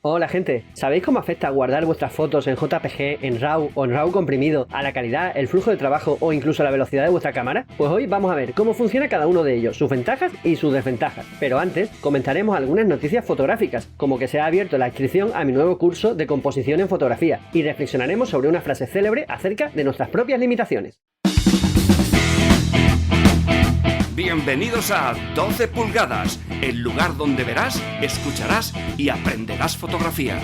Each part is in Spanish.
Hola gente, ¿sabéis cómo afecta guardar vuestras fotos en JPG, en RAW o en RAW comprimido a la calidad, el flujo de trabajo o incluso a la velocidad de vuestra cámara? Pues hoy vamos a ver cómo funciona cada uno de ellos, sus ventajas y sus desventajas. Pero antes comentaremos algunas noticias fotográficas, como que se ha abierto la inscripción a mi nuevo curso de composición en fotografía y reflexionaremos sobre una frase célebre acerca de nuestras propias limitaciones. Bienvenidos a 12 pulgadas, el lugar donde verás, escucharás y aprenderás fotografía.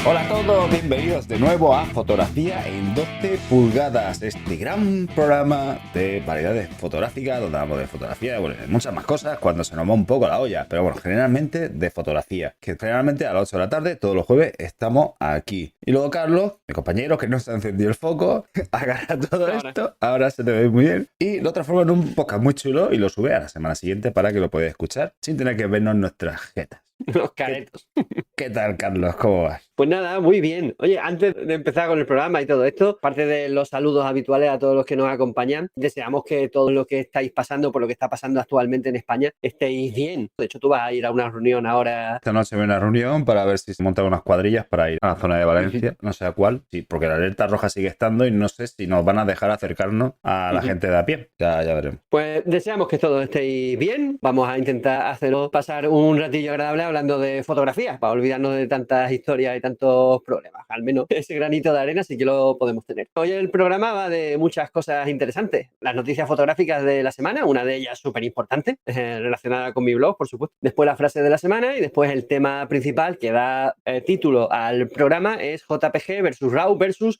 Hola a todos, bienvenidos de nuevo a Fotografía en 12 pulgadas, este gran programa de variedades fotográficas donde hablamos de fotografía, bueno, de muchas más cosas cuando se nos va un poco la olla, pero bueno, generalmente de fotografía, que generalmente a las 8 de la tarde, todos los jueves, estamos aquí. Y luego Carlos, mi compañero, que no se ha encendido el foco, agarra todo esto, ahora se te ve muy bien, y lo transforma en un podcast muy chulo y lo sube a la semana siguiente para que lo podáis escuchar sin tener que vernos nuestras jetas. Los caretos. ¿Qué tal, Carlos? ¿Cómo vas? Pues nada, muy bien. Oye, antes de empezar con el programa y todo esto, aparte de los saludos habituales a todos los que nos acompañan, deseamos que todo lo que estáis pasando por lo que está pasando actualmente en España estéis bien. De hecho, tú vas a ir a una reunión ahora. Esta noche voy a una reunión para ver si se montan unas cuadrillas para ir a la zona de Valencia, no sé a cuál, sí, porque la alerta roja sigue estando y no sé si nos van a dejar acercarnos a la gente de a pie. Ya veremos. Pues deseamos que todos estéis bien. Vamos a intentar haceros pasar un ratillo agradable hablando de fotografía, para olvidarnos de tantas historias y tantos problemas. Al menos ese granito de arena sí que lo podemos tener. Hoy el programa va de muchas cosas interesantes. Las noticias fotográficas de la semana, una de ellas súper importante, relacionada con mi blog, por supuesto. Después la frase de la semana y después el tema principal que da título al programa es JPG versus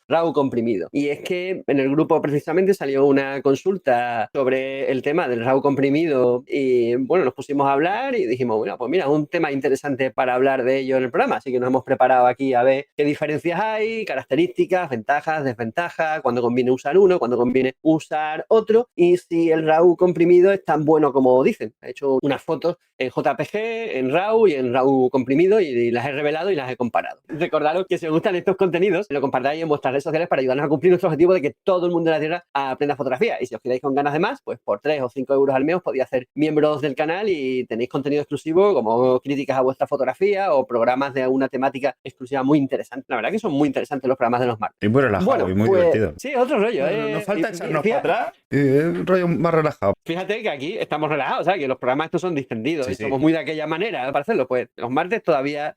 RAW comprimido. Y es que en el grupo precisamente salió una consulta sobre el tema del RAW comprimido y bueno, nos pusimos a hablar y dijimos, bueno, pues mira, un tema interesante para hablar de ello en el programa, así que nos hemos preparado aquí a ver qué diferencias hay, características, ventajas, desventajas, cuándo conviene usar uno, cuándo conviene usar otro y si el RAW comprimido es tan bueno como dicen. He hecho unas fotos en JPG, en RAW y en RAW comprimido y las he revelado y las he comparado. Recordaros que si os gustan estos contenidos, lo compartáis en vuestras redes sociales para ayudarnos a cumplir nuestro objetivo de que todo el mundo de la Tierra aprenda fotografía. Y si os quedáis con ganas de más, pues por 3 o 5 euros al mes os podéis hacer miembros del canal y tenéis contenido exclusivo como críticas a vuestra fotografía o programas de una temática exclusiva muy interesante. La verdad que son muy interesantes los programas de los martes. Y muy relajado y muy divertido. Sí, otro rollo. No falta echarnos para atrás. Un rollo más relajado. Fíjate que aquí estamos relajados, ¿sabes? Que los programas estos son distendidos y somos muy de aquella manera para hacerlo. Pues los martes todavía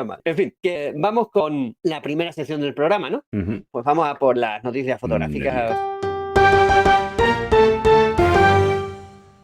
más. En fin, que vamos con la primera sección del programa, ¿no? Pues vamos a por las noticias fotográficas.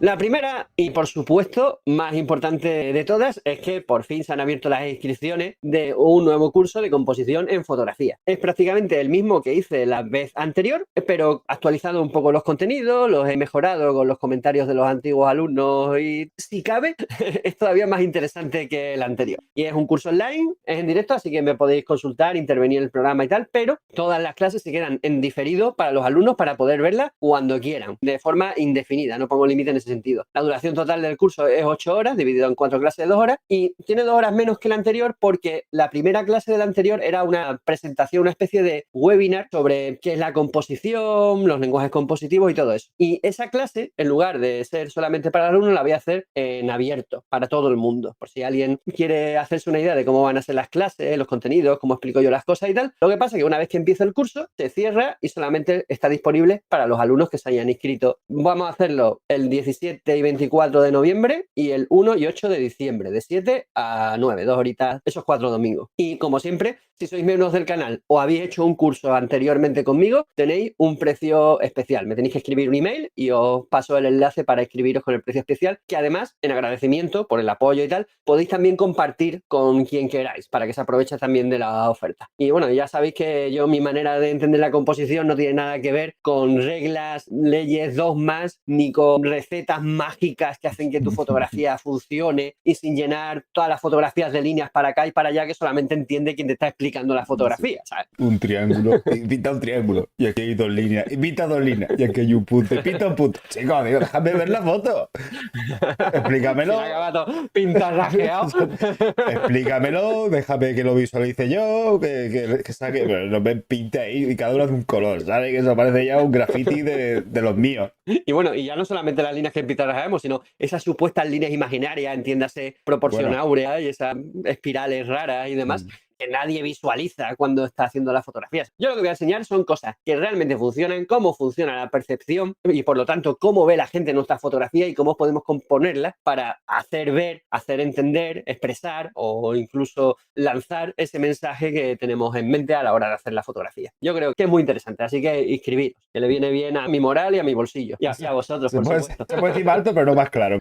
La primera, y por supuesto más importante de todas, es que por fin se han abierto las inscripciones de un nuevo curso de composición en fotografía. Es prácticamente el mismo que hice la vez anterior, pero actualizado un poco los contenidos, los he mejorado con los comentarios de los antiguos alumnos y, si cabe, es todavía más interesante que el anterior. Y es un curso online, es en directo, así que me podéis consultar, intervenir en el programa y tal, pero todas las clases se quedan en diferido para los alumnos para poder verlas cuando quieran, de forma indefinida, no pongo límite en ese sentido. La duración total del curso es 8 horas, dividido en 4 clases de 2 horas, y tiene 2 horas menos que la anterior porque la primera clase de la anterior era una presentación, una especie de webinar sobre qué es la composición, los lenguajes compositivos y todo eso. Y esa clase, en lugar de ser solamente para alumnos, la voy a hacer en abierto, para todo el mundo. Por si alguien quiere hacerse una idea de cómo van a ser las clases, los contenidos, cómo explico yo las cosas y tal. Lo que pasa es que una vez que empieza el curso, se cierra y solamente está disponible para los alumnos que se hayan inscrito. Vamos a hacerlo el 17 y 24 de noviembre y el 1 y 8 de diciembre, de 7 a 9, 2 horitas, esos 4 domingos. Y como siempre, si sois miembros del canal o habéis hecho un curso anteriormente conmigo, tenéis un precio especial. Me tenéis que escribir un email y os paso el enlace para inscribiros con el precio especial, que además, en agradecimiento por el apoyo y tal, podéis también compartir con quien queráis para que se aproveche también de la oferta. Y bueno, ya sabéis que yo, mi manera de entender la composición no tiene nada que ver con reglas, leyes, dogmas, ni con recetas mágicas que hacen que tu fotografía funcione y sin llenar todas las fotografías de líneas para acá y para allá que solamente entiende quien te está explicando explicando la fotografía, ¿sabes? Un triángulo, y pinta un triángulo, y aquí hay 2 líneas, y pinta 2 líneas, y aquí hay un punto, y pinta un punto. Chicos, digo, déjame ver la foto. Explícamelo. Se acaba todo pintarrajeado. Explícamelo, déjame que lo visualice yo, que saque, pero no me pinte ahí y cada uno de un color, ¿sabes? Que eso parece ya un graffiti de los míos. Y bueno, y ya no solamente las líneas que pintarrajeamos, sino esas supuestas líneas imaginarias, entiéndase proporción Bueno. áurea y esas espirales raras y demás, que nadie visualiza cuando está haciendo las fotografías. Yo lo que voy a enseñar son cosas que realmente funcionan, cómo funciona la percepción y por lo tanto cómo ve la gente nuestra fotografía y cómo podemos componerlas para hacer ver, hacer entender, expresar o incluso lanzar ese mensaje que tenemos en mente a la hora de hacer la fotografía. Yo creo que es muy interesante, así que inscribiros, que le viene bien a mi moral y a mi bolsillo. Y a vosotros, por supuesto. Se puede decir más alto, pero no más claro.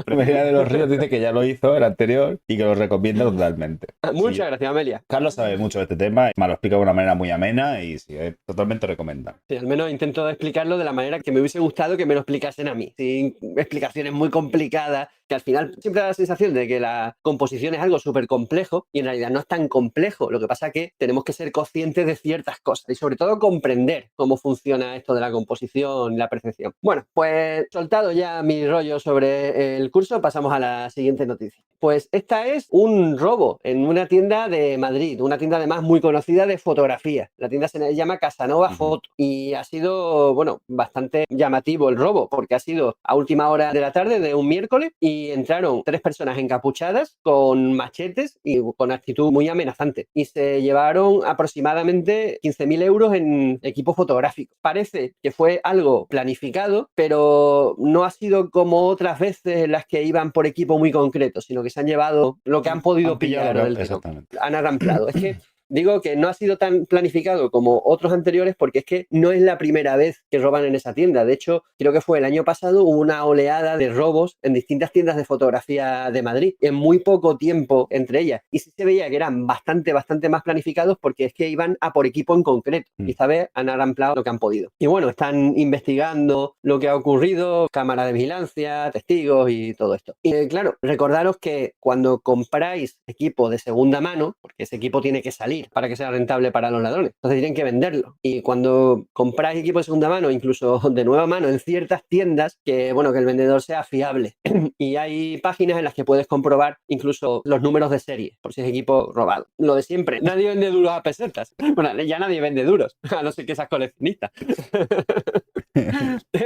María de los Ríos dice que ya lo hizo el anterior y que lo recomienda totalmente. Muchas gracias, Amelia. Carlos sabe mucho de este tema, me lo explica de una manera muy amena y sí, es totalmente recomendable. Sí, al menos intento explicarlo de la manera que me hubiese gustado que me lo explicasen a mí, sin explicaciones muy complicadas, que al final siempre da la sensación de que la composición es algo súper complejo y en realidad no es tan complejo. Lo que pasa es que tenemos que ser conscientes de ciertas cosas y sobre todo comprender cómo funciona esto de la composición y la percepción. Bueno, pues soltado ya mi rollo sobre el curso, pasamos a la siguiente noticia. Pues esta es un robo en una tienda de Madrid, una tienda además muy conocida de fotografía. La tienda se llama Casanova Foto y ha sido, bueno, bastante llamativo el robo porque ha sido a última hora de la tarde de un miércoles y entraron 3 personas encapuchadas con machetes y con actitud muy amenazante y se llevaron aproximadamente 15.000 euros en equipo fotográfico. Parece que fue algo planificado, pero no ha sido como otras veces en las que iban por equipo muy concreto, sino que se han llevado lo que han podido pillar del tirón. Exactamente. Han arramplado. Es que digo que no ha sido tan planificado como otros anteriores porque es que no es la primera vez que roban en esa tienda. De hecho, creo que fue el año pasado, hubo una oleada de robos en distintas tiendas de fotografía de Madrid, en muy poco tiempo entre ellas. Y sí se veía que eran bastante más planificados porque es que iban a por equipo en concreto. Y esta vez han arramplado lo que han podido. Y bueno, están investigando lo que ha ocurrido, cámaras de vigilancia, testigos y todo esto. Y claro, recordaros que cuando compráis equipo de segunda mano, porque ese equipo tiene que salir para que sea rentable para los ladrones. Entonces tienen que venderlo. Y cuando compráis equipo de segunda mano, incluso de nueva mano, en ciertas tiendas, que bueno, que el vendedor sea fiable. Y hay páginas en las que puedes comprobar incluso los números de serie, por si es equipo robado. Lo de siempre. Nadie vende duros a pesetas. Bueno, ya nadie vende duros, a no ser que seas coleccionista.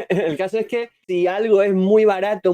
El caso es que si algo es muy barato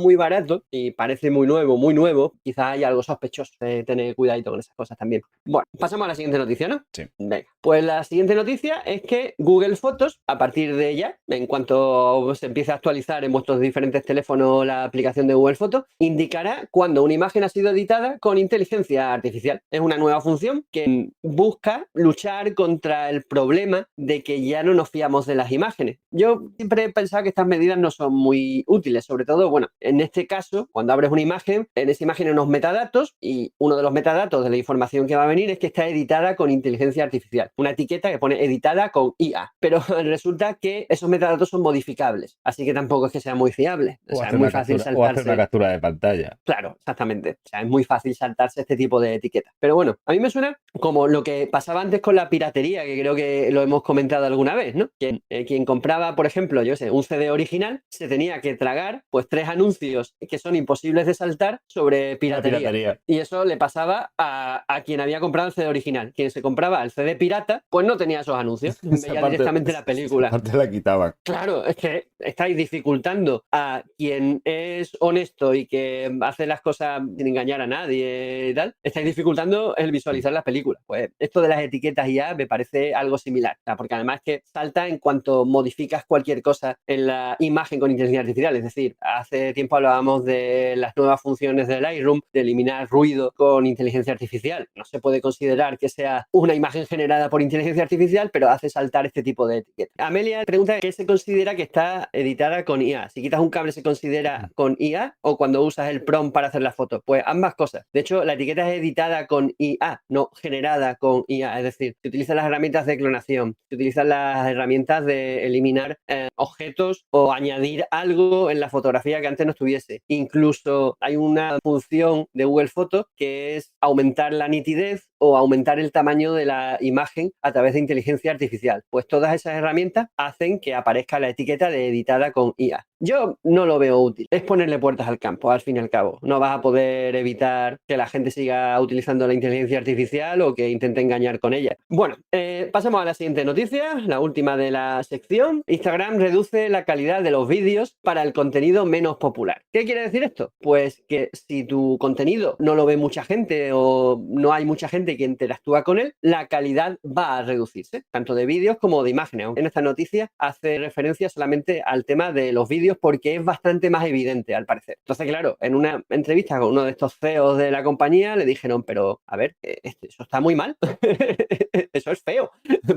y parece muy nuevo, quizás hay algo sospechoso. Tener cuidadito con esas cosas también. Bueno, pasamos a la siguiente noticia, ¿no? Sí. Venga. Pues la siguiente noticia es que Google Fotos, a partir de ya, en cuanto se empiece a actualizar en vuestros diferentes teléfonos la aplicación de Google Fotos, indicará cuando una imagen ha sido editada con inteligencia artificial. Es una nueva función que busca luchar contra el problema de que ya no nos fiamos de las imágenes. Yo siempre he pensado que estas medidas no son muy útiles, sobre todo, bueno, en este caso, cuando abres una imagen, en esa imagen hay unos metadatos y uno de los metadatos de la información que va a venir es que está editada con inteligencia artificial. Una etiqueta que pone editada con IA. Pero resulta que esos metadatos son modificables, así que tampoco es que sea muy fiable. O sea, es muy fácil saltarse. O hacer una captura de pantalla. Claro, exactamente. O sea, es muy fácil saltarse este tipo de etiquetas. Pero bueno, a mí me suena como lo que pasaba antes con la piratería, que creo que lo hemos comentado alguna vez, ¿no? Quien compraba, por ejemplo, yo sé, un CD original, se tenía que tragar pues 3 anuncios que son imposibles de saltar sobre piratería. Y eso le pasaba a quien había comprado el CD original. Quien se compraba el CD pirata, pues no tenía esos anuncios. Veía directamente la película. Aparte la quitaban. Claro, es que estáis dificultando a quien es honesto y que hace las cosas sin engañar a nadie y tal, estáis dificultando el visualizar las películas. Pues esto de las etiquetas IA me parece algo similar, o sea, porque además que salta en cuanto modificas cualquier cosa en la imagen con inteligencia artificial. Es decir, hace tiempo hablábamos de las nuevas funciones del Lightroom, de eliminar ruido con inteligencia artificial. No se puede considerar que sea una imagen generada por inteligencia artificial, pero hace saltar este tipo de etiquetas. Amelia pregunta qué se considera que está editada con IA. Si quitas un cable, ¿se considera con IA o cuando usas el prompt para hacer la foto? Pues ambas cosas. De hecho, la etiqueta es editada con IA, no generada con IA. Es decir, se utilizan las herramientas de clonación, se utilizan las herramientas de eliminar objetos o añadir algo en la fotografía que antes no estuviese. Incluso hay una función de Google Fotos que es aumentar la nitidez o aumentar el tamaño de la imagen a través de inteligencia artificial. Pues todas esas herramientas hacen que aparezca la etiqueta de editada con IA. Yo no lo veo útil. Es ponerle puertas al campo, al fin y al cabo. No vas a poder evitar que la gente siga utilizando la inteligencia artificial o que intente engañar con ella. Bueno, pasamos a la siguiente noticia, la última de la sección. Instagram reduce la calidad de los vídeos para el contenido menos popular. ¿Qué quiere decir esto? Pues que si tu contenido no lo ve mucha gente o no hay mucha gente que interactúa con él, la calidad va a reducirse, tanto de vídeos como de imágenes. En esta noticia hace referencia solamente al tema de los vídeos porque es bastante más evidente, al parecer. Entonces, claro, en una entrevista con uno de estos CEOs de la compañía le dijeron, pero, a ver, eso está muy mal. Eso es feo.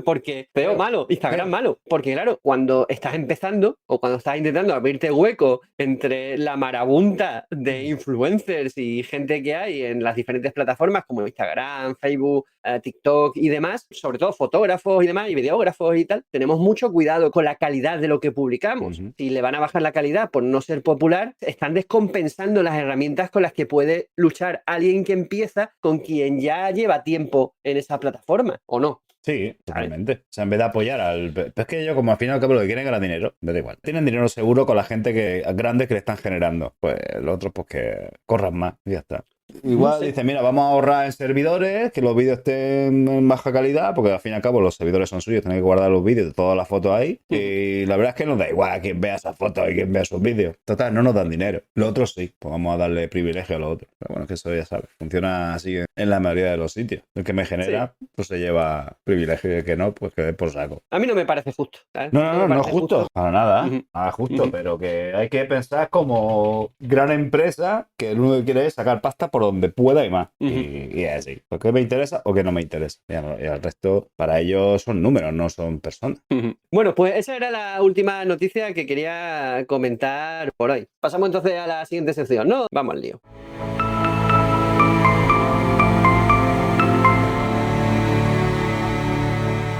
Porque feo, malo, Instagram malo. Porque, claro, cuando estás empezando o cuando estás intentando abrirte hueco entre la marabunta de influencers y gente que hay en las diferentes plataformas como Instagram, Facebook, TikTok y demás, sobre todo fotógrafos y demás y videógrafos y tal, tenemos mucho cuidado con la calidad de lo que publicamos. Si le van a bajar la calidad por no ser popular, están descompensando las herramientas con las que puede luchar alguien que empieza con quien ya lleva tiempo en esa plataforma, ¿o no? Sí, totalmente. O sea, en vez de apoyar al... Pero es que ellos, como al fin y al cabo, lo que quieren es ganar dinero. Me da igual. Tienen dinero seguro con la gente grande que le están generando. Pues los otros, pues que corran más y ya está. Igual dice, mira, vamos a ahorrar en servidores, que los vídeos estén en baja calidad, porque al fin y al cabo los servidores son suyos, tienen que guardar los vídeos de todas las fotos ahí. Y la verdad es que nos da igual a quien vea esas fotos y quien vea sus vídeos. Total, no nos dan dinero. Los otros sí, pues vamos a darle privilegio a los otros. Pero bueno, es que eso ya sabes, funciona así en la mayoría de los sitios. El que me genera, pues se lleva privilegio y el que no, pues que dé por saco. A mí no me parece justo, ¿sabes? No es justo. Para nada. Nada justo, pero que hay que pensar como gran empresa que lo único que quiere es sacar pasta por donde pueda y más. Y es así. ¿Por qué me interesa o qué no me interesa? Y el resto, para ellos son números, no son personas. Bueno, pues esa era la última noticia que quería comentar por hoy. Pasamos entonces a la siguiente sección, ¿no? Vamos al lío.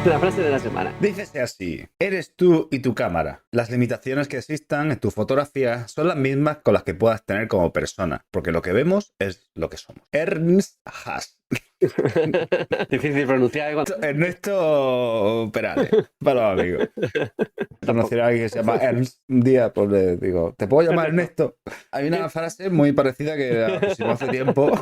La frase de la semana. Dícese así: eres tú y tu cámara. Las limitaciones que existan en tu fotografía son las mismas con las que puedas tener como persona, porque lo que vemos es lo que somos. Ernst Haas. Difícil pronunciar. Ernesto Perales, para los amigos. Conocer a alguien que se llama Ernst. Un día pues le digo, ¿te puedo llamar Ernesto? Hay una frase muy parecida que pusimos hace tiempo,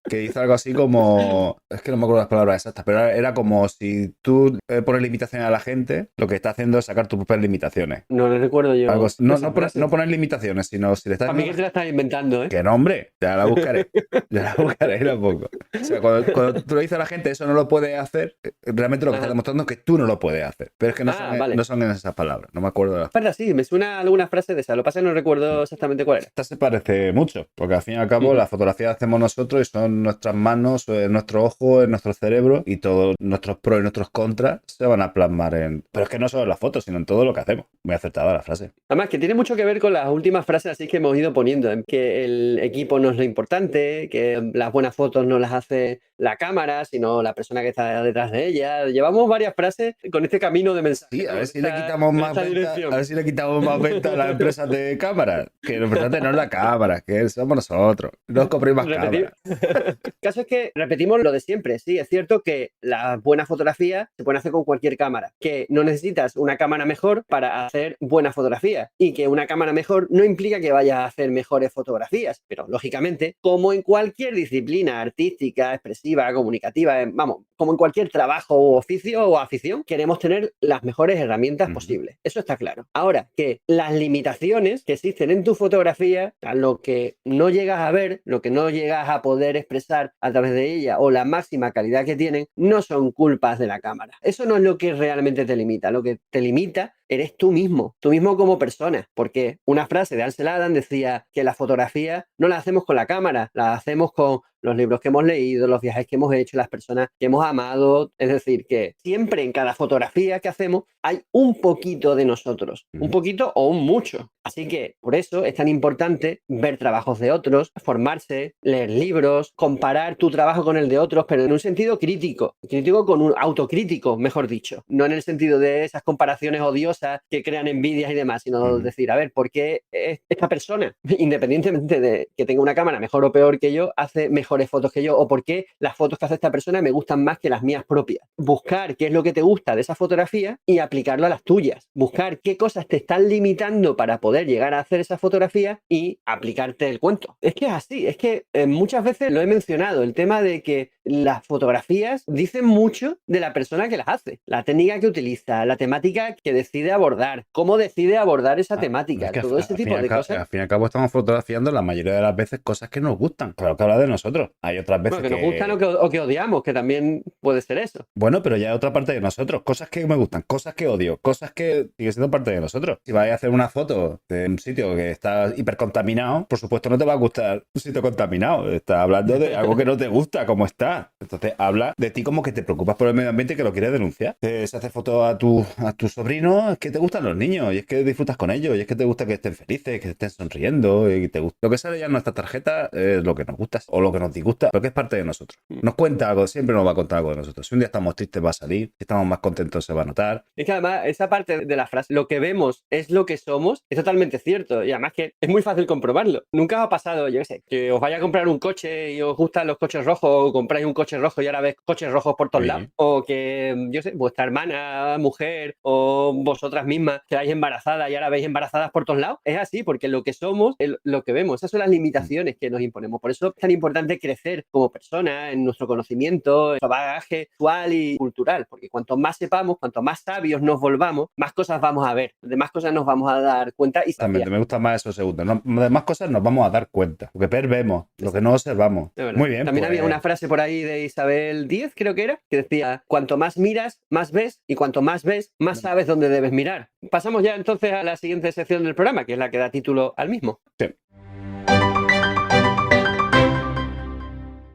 que dice algo así como, es que no me acuerdo las palabras exactas, pero era como si tú pones limitaciones a la gente, lo que está haciendo es sacar tus propias limitaciones. No lo recuerdo yo. Algo, no poner limitaciones, sino si le estás... A mí que te la estás inventando, ¿eh? Que no, hombre, ya la buscaré. Ya la buscaré la pongo. O sea, cuando tú le dices a la gente eso no lo puedes hacer, realmente lo que está demostrando es que tú no lo puedes hacer. Pero es que no son en esas palabras. No me acuerdo de las palabras. Sí, me suena alguna frase de esa. Lo que pasa es que no recuerdo exactamente cuál era. Esta se parece mucho, porque al fin y al cabo la fotografía la hacemos nosotros y son nuestras manos, nuestro ojo, nuestro cerebro y todos nuestros pros y nuestros contras se van a plasmar en... Pero es que no solo en las fotos, sino en todo lo que hacemos. Muy acertada la frase. Además, que tiene mucho que ver con las últimas frases así que hemos ido poniendo, ¿eh? Que el equipo no es lo importante, que las buenas fotos no las hace la cámara, sino la persona que está detrás de ella. Llevamos varias frases con este camino de mensaje. Sí, a ver si le quitamos más venta, a ver si le quitamos más venta a las empresas de cámara. Que lo importante no es la cámara, que somos nosotros. No os compréis más cámaras. El caso es que repetimos lo de siempre. Sí, es cierto que las buenas fotografías se pueden hacer con cualquier cámara. Que no necesitas una cámara mejor para hacer buenas fotografías. Y que una cámara mejor no implica que vayas a hacer mejores fotografías. Pero, lógicamente, como en cualquier disciplina artística, expresiva, comunicativa, vamos, como en cualquier trabajo o oficio o afición, queremos tener las mejores herramientas posibles. Eso está claro. Ahora, que las limitaciones que existen en tu fotografía, a lo que no llegas a ver, lo que no llegas a poder expresar a través de ella o la máxima calidad que tienen, no son culpas de la cámara. Eso no es lo que realmente te limita. Lo que te limita eres tú mismo como persona, porque una frase de Ansel Adams decía que la fotografía no la hacemos con la cámara, la hacemos con los libros que hemos leído, los viajes que hemos hecho, las personas que hemos amados. Es decir, que siempre en cada fotografía que hacemos hay un poquito de nosotros, un poquito o un mucho. Así que por eso es tan importante ver trabajos de otros, formarse, leer libros, comparar tu trabajo con el de otros, pero en un sentido crítico con un autocrítico, mejor dicho. No en el sentido de esas comparaciones odiosas que crean envidias y demás, sino decir, a ver, ¿por qué esta persona, independientemente de que tenga una cámara mejor o peor que yo, hace mejores fotos que yo? ¿O por qué las fotos que hace esta persona me gustan más que las mías propias? Buscar qué es lo que te gusta de esa fotografía y aplicarlo a las tuyas. Buscar qué cosas te están limitando para poder llegar a hacer esa fotografía y aplicarte el cuento. Es que es así, es que muchas veces lo he mencionado, el tema de que las fotografías dicen mucho de la persona que las hace, la técnica que utiliza, la temática que decide abordar, cómo decide abordar esa temática, es que todo ese tipo de cosas. Al fin y al cabo estamos fotografiando la mayoría de las veces cosas que nos gustan. Claro que habla de nosotros. Hay otras veces que nos gustan o que odiamos, que también puede ser eso. Bueno, pero ya hay otra parte de nosotros. Cosas que me gustan, cosas que odio, cosas que siguen siendo parte de nosotros. Si vais a hacer una foto de un sitio que está hipercontaminado, por supuesto no te va a gustar un sitio contaminado. Estás hablando de algo que no te gusta, como está. Entonces habla de ti como que te preocupas por el medio ambiente y que lo quieres denunciar. Se hace fotos a tu sobrino, es que te gustan los niños y es que disfrutas con ellos y es que te gusta que estén felices, que estén sonriendo y te gusta. Lo que sale ya en nuestra tarjeta es lo que nos gusta o lo que nos disgusta, lo que es parte de nosotros. Nos cuenta algo, siempre nos va a contar algo de nosotros. Si un día estamos tristes va a salir, si estamos más contentos se va a notar. Es que además esa parte de la frase, lo que vemos es lo que somos, es totalmente cierto y además que es muy fácil comprobarlo. Nunca os ha pasado, yo qué sé, que os vaya a comprar un coche y os gustan los coches rojos o compráis un coche rojo y ahora ves coches rojos por todos lados, o que, yo sé, vuestra hermana, mujer o vosotras mismas quedáis embarazadas y ahora veis embarazadas por todos lados. Es así, porque lo que somos es lo que vemos. Esas son las limitaciones que nos imponemos. Por eso es tan importante crecer como persona en nuestro conocimiento, en nuestro bagaje sexual y cultural, porque cuanto más sepamos, cuanto más sabios nos volvamos, más cosas vamos a ver, de más cosas nos vamos a dar cuenta y también me gusta más eso segundo. De más cosas nos vamos a dar cuenta, lo que vemos, lo que no observamos. Muy bien. También había una frase por ahí de Isabel Díez, creo que era, que decía, cuanto más miras, más ves, y cuanto más ves, más sabes dónde debes mirar. Pasamos ya entonces a la siguiente sección del programa, que es la que da título al mismo. Sí.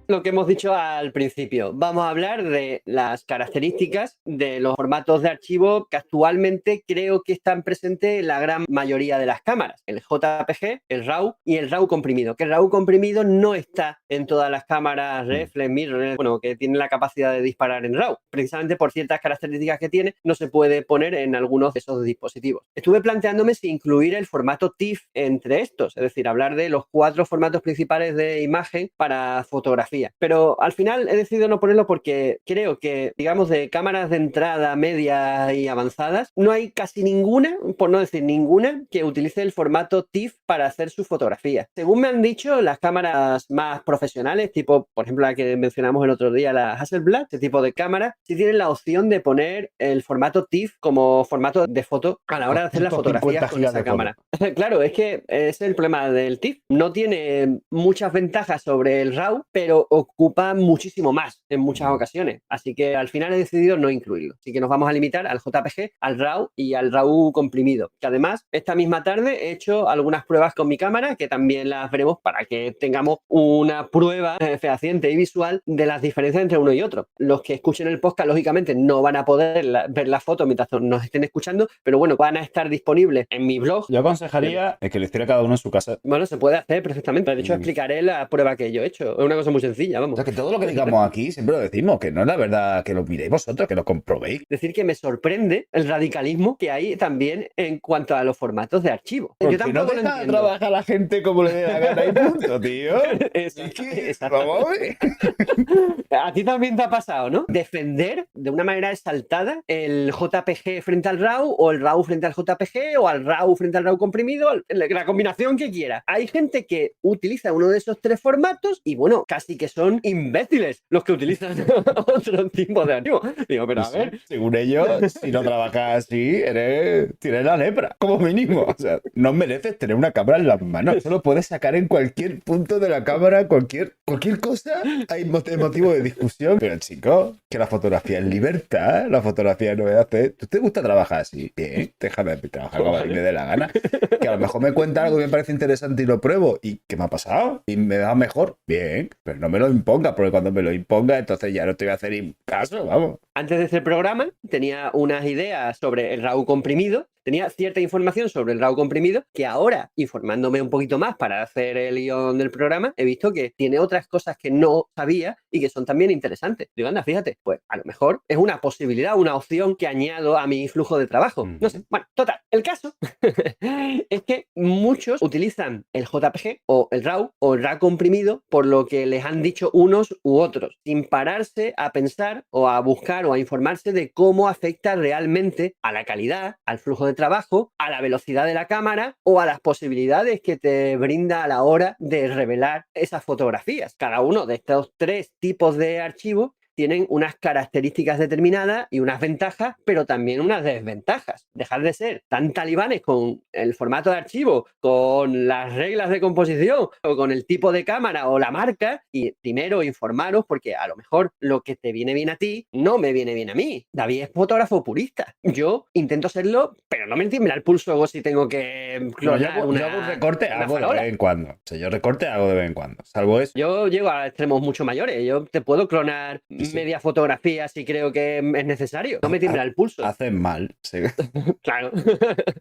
Lo que hemos dicho al principio, vamos a hablar de las características de los formatos de archivo que actualmente creo que están presentes en la gran mayoría de las cámaras, el JPG, el RAW y el RAW comprimido, que el RAW comprimido no está en todas las cámaras reflex, mirrorless, bueno, que tienen la capacidad de disparar en RAW, precisamente por ciertas características que tiene, no se puede poner en algunos de esos dispositivos. Estuve planteándome si incluir el formato TIFF entre estos, es decir, hablar de los 4 formatos principales de imagen para fotografía. Pero al final he decidido no ponerlo porque creo que, digamos, de cámaras de entrada, media y avanzadas, no hay casi ninguna, por no decir ninguna, que utilice el formato TIFF para hacer sus fotografías. Según me han dicho, las cámaras más profesionales, tipo, por ejemplo, la que mencionamos el otro día, la Hasselblad, ese tipo de cámara, sí tienen la opción de poner el formato TIFF como formato de foto a la hora de hacer las fotografías con esa cámara. Claro, es que es el problema del TIFF. No tiene muchas ventajas sobre el RAW, pero ocupa muchísimo más en muchas ocasiones. Así que al final he decidido no incluirlo. Así que nos vamos a limitar al JPG, al RAW y al RAW comprimido. Que además, esta misma tarde he hecho algunas pruebas con mi cámara, que también las veremos para que tengamos una prueba fehaciente y visual de las diferencias entre uno y otro. Los que escuchen el podcast, lógicamente, no van a poder ver las fotos mientras nos estén escuchando, pero bueno, van a estar disponibles en mi blog. Yo aconsejaría que lo hiciera cada uno en su casa. Bueno, se puede hacer perfectamente. De hecho, explicaré la prueba que yo he hecho. Es una cosa muy sencilla, vamos. O sea, que todo lo que digamos aquí siempre lo decimos, que no es la verdad, que lo miréis vosotros, que lo comprobéis. Decir que me sorprende el radicalismo que hay también en cuanto a los formatos de archivo. Porque yo tampoco no deja trabajar a la gente como le dé la gana y punto, tío. Vamos a ver. A ti también te ha pasado, ¿no? Defender de una manera exaltada el JPG frente al RAW o el RAW frente al JPG o al RAW frente al RAW comprimido, la combinación que quiera. Hay gente que utiliza uno de esos 3 formatos y bueno, casi que son imbéciles los que utilizan otro tipo de archivo. Digo, pero a ver. Según ellos, si no trabajas así, tienes la lepra, como mínimo. O sea, no mereces tener una cámara en las manos. Solo puedes sacar en cualquier punto de la cámara cualquier Cualquier cosa hay motivo de discusión. Pero chicos, que la fotografía es libertad, la fotografía no me hace... ¿Tú te gusta trabajar así? Bien, déjame trabajar como a mí me dé la gana. Que a lo mejor me cuenta algo que me parece interesante y lo pruebo. ¿Y qué me ha pasado? ¿Y me va mejor? Bien, pero no me lo imponga, porque cuando me lo imponga, entonces ya no te voy a hacer ni caso, vamos. Antes de hacer programa, tenía unas ideas sobre el RAW comprimido, tenía cierta información sobre el RAW comprimido, que ahora, informándome un poquito más para hacer el guión del programa, he visto que tiene otras cosas que no sabía y que son también interesantes. Digo, anda, fíjate, pues a lo mejor es una posibilidad, una opción que añado a mi flujo de trabajo. No sé, bueno, total, el caso es que muchos utilizan el JPG o el RAW comprimido por lo que les han dicho unos u otros, sin pararse a pensar o a buscar o a informarse de cómo afecta realmente a la calidad, al flujo de trabajo, a la velocidad de la cámara o a las posibilidades que te brinda a la hora de revelar esas fotografías. Cada uno de estos 3 tipos de archivos tienen unas características determinadas y unas ventajas, pero también unas desventajas. Dejar de ser tan talibanes con el formato de archivo, con las reglas de composición o con el tipo de cámara o la marca y primero informaros porque a lo mejor lo que te viene bien a ti no me viene bien a mí. David es fotógrafo purista. Yo intento serlo, pero no me tiembla el pulso si tengo que clonar yo hago un recorte, hago de vez en cuando. O sea, yo recorte hago de vez en cuando. Salvo eso. Yo llego a extremos mucho mayores. Yo te puedo clonar media fotografía si creo que es necesario. No me tiembla el pulso. Haces mal. Sí. Claro.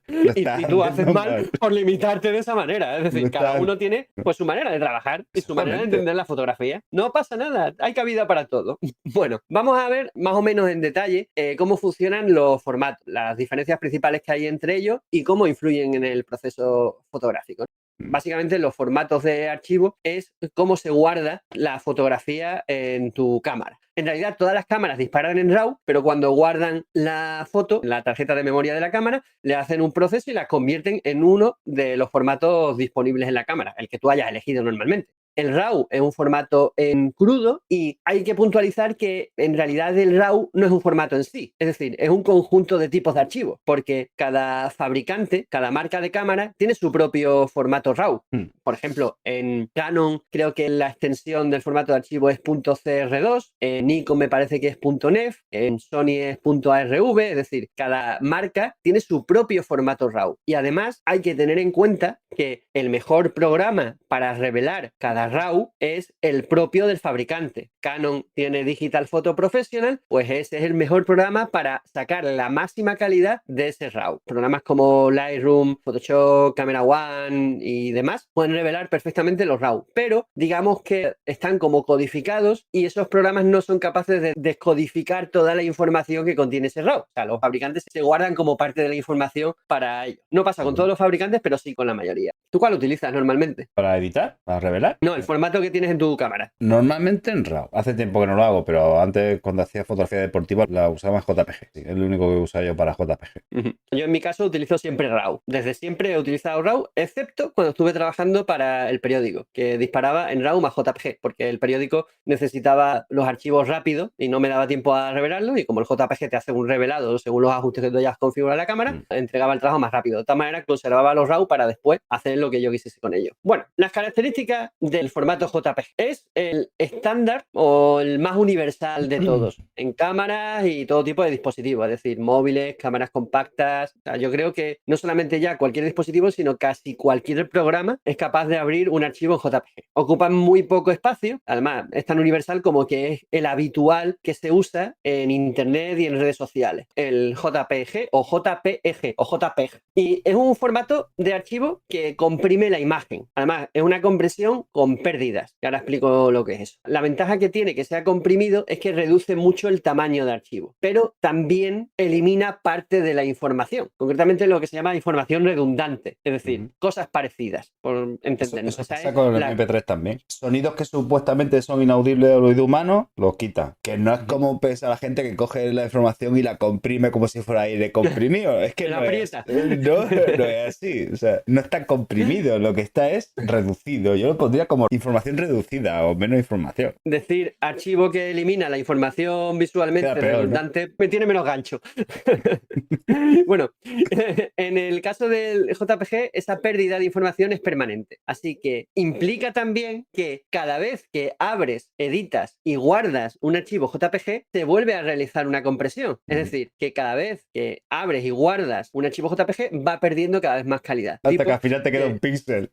Y tú haces mal por limitarte de esa manera. Es decir, cada uno tiene pues su manera de trabajar y su manera de entender la fotografía. No pasa nada. Hay cabida para todo. Bueno, vamos a ver más o menos en detalle cómo funcionan los formatos, las diferencias principales que hay entre ellos y cómo influyen en el proceso fotográfico. Básicamente los formatos de archivo es cómo se guarda la fotografía en tu cámara. En realidad todas las cámaras disparan en RAW, pero cuando guardan la foto en la tarjeta de memoria de la cámara, le hacen un proceso y la convierten en uno de los formatos disponibles en la cámara, el que tú hayas elegido normalmente. El RAW es un formato en crudo y hay que puntualizar que en realidad el RAW no es un formato en sí, es decir, es un conjunto de tipos de archivos, porque cada fabricante, cada marca de cámara tiene su propio formato RAW. Por ejemplo, en Canon creo que la extensión del formato de archivo es .cr2, en Nikon me parece que es .nef, en Sony es .arv, es decir, cada marca tiene su propio formato RAW. Y además hay que tener en cuenta que el mejor programa para revelar cada RAW es el propio del fabricante. Canon tiene Digital Photo Professional, pues ese es el mejor programa para sacar la máxima calidad de ese RAW. Programas como Lightroom, Photoshop, Camera One y demás pueden revelar perfectamente los RAW, pero digamos que están como codificados y esos programas no son capaces de descodificar toda la información que contiene ese RAW. O sea, los fabricantes se guardan como parte de la información para ellos. No pasa con todos los fabricantes, pero sí con la mayoría. ¿Tú cuál utilizas normalmente? ¿Para editar? ¿Para revelar? No, el formato que tienes en tu cámara. Normalmente en RAW. Hace tiempo que no lo hago, pero antes cuando hacía fotografía deportiva la usaba en JPG. Sí, es lo único que uso yo para JPG. Yo en mi caso utilizo siempre RAW. Desde siempre he utilizado RAW, excepto cuando estuve trabajando para el periódico, que disparaba en RAW más JPG, porque el periódico necesitaba los archivos rápidos y no me daba tiempo a revelarlos, y como el JPG te hace un revelado según los ajustes que tú hayas configurado en la cámara, entregaba el trabajo más rápido. De tal manera conservaba los RAW para después hacer lo que yo quisiese con ellos. Bueno, las características del formato JPG es el estándar o el más universal de todos en cámaras y todo tipo de dispositivos, es decir, móviles, cámaras compactas. O sea, yo creo que no solamente ya cualquier dispositivo, sino casi cualquier programa es capaz de abrir un archivo en JPG. Ocupan muy poco espacio, además es tan universal como que es el habitual que se usa en internet y en redes sociales, el JPG o JPEG o JPEG. Y es un formato de archivo que comprime la imagen. Además, es una compresión con pérdidas. Y ahora explico lo que es eso. La ventaja que tiene que sea comprimido es que reduce mucho el tamaño de archivo, pero también elimina parte de la información, concretamente lo que se llama información redundante, es decir, cosas parecidas, por entendernos. Eso pasa con el MP3 también. Sonidos que supuestamente son inaudibles al oído humano, los quita. Que no es como pesa la gente que coge la información y la comprime como si fuera aire comprimido. Es que la aprieta. No es así. O sea, no es tan comprimido, lo que está es reducido. Yo lo pondría como información reducida o menos información. Decir archivo que elimina la información visualmente Queda peor, ¿no? redundante me tiene menos gancho. Bueno, en el caso del JPG, esa pérdida de información es permanente. Así que implica también que cada vez que abres, editas y guardas un archivo JPG, se vuelve a realizar una compresión. Es decir, que cada vez que abres y guardas un archivo JPG, va perdiendo cada vez más calidad. Hasta que al final te queda un píxel.